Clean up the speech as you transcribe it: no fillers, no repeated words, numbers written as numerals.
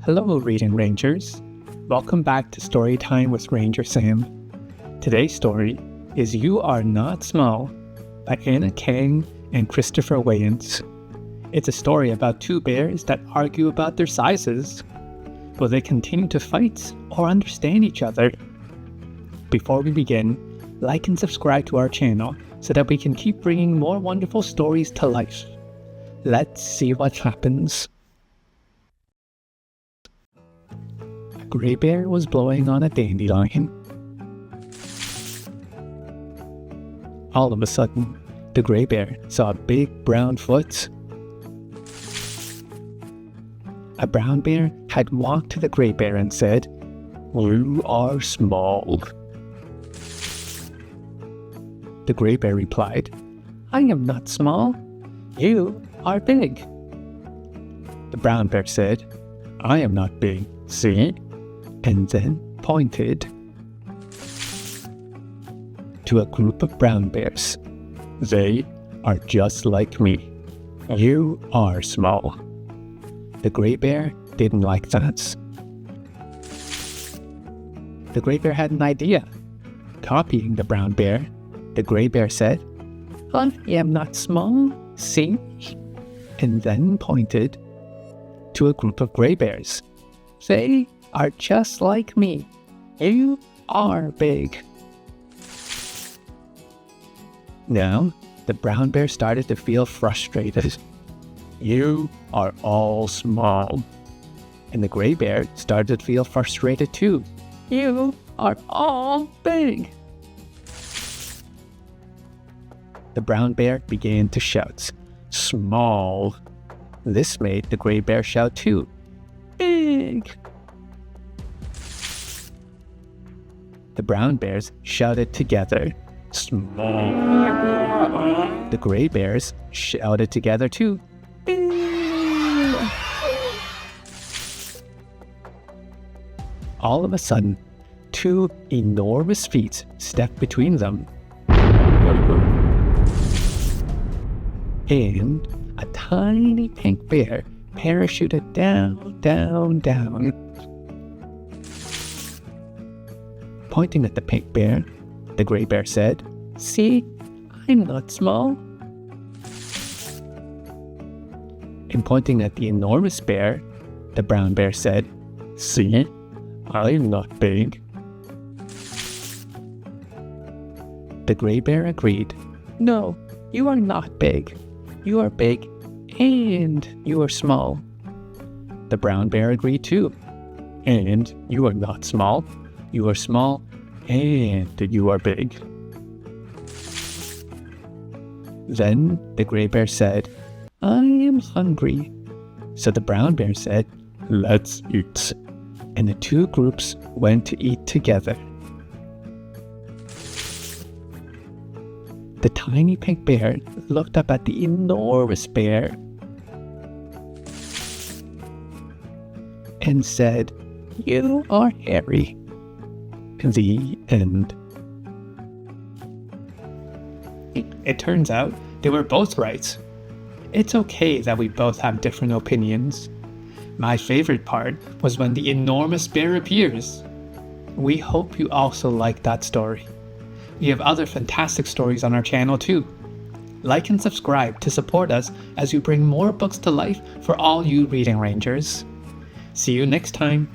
Hello, Reading Rangers. Welcome back to Storytime with Ranger Sam. Today's story is You Are Not Small by Anna Kang and Christopher Wayans. It's a story about two bears that argue about their sizes. Will they continue to fight or understand each other? Before we begin, like and subscribe to our channel so that we can keep bringing more wonderful stories to life. Let's see what happens. A gray bear was blowing on a dandelion. All of a sudden, the gray bear saw a big brown foot. A brown bear had walked to the gray bear and said, "You are small." The gray bear replied, "I am not small. You are big." The brown bear said, "I am not big, see?" and then pointed to a group of brown bears. "They are just like me. You are small." The gray bear didn't like that. The gray bear had an idea. Copying the brown bear, the gray bear said, "I am not small, see?" and then pointed to a group of gray bears. "They are just like me. You are big." Now, the brown bear started to feel frustrated. "You are all small." And the gray bear started to feel frustrated too. "You are all big." The brown bear began to shout, "Small." This made the gray bear shout too, "Big." The brown bears shouted together, "Small." The gray bears shouted together too, "Big." All of a sudden, two enormous feet stepped between them. And a tiny pink bear parachuted down, down, down. Pointing at the pink bear, the gray bear said, "See, I'm not small." And pointing at the enormous bear, the brown bear said, "See, I'm not big." The gray bear agreed, "No, you are not big. You are big and you are small." The brown bear agreed too. "And you are not small. You are small and you are big." Then the gray bear said, "I am hungry." So the brown bear said, "Let's eat." And the two groups went to eat together. The tiny pink bear looked up at the enormous bear and said, "You are hairy." The end. It turns out they were both right. It's okay that we both have different opinions. My favorite part was when the enormous bear appears. We hope you also like that story. We have other fantastic stories on our channel too. Like and subscribe to support us as we bring more books to life for all you Reading Rangers. See you next time.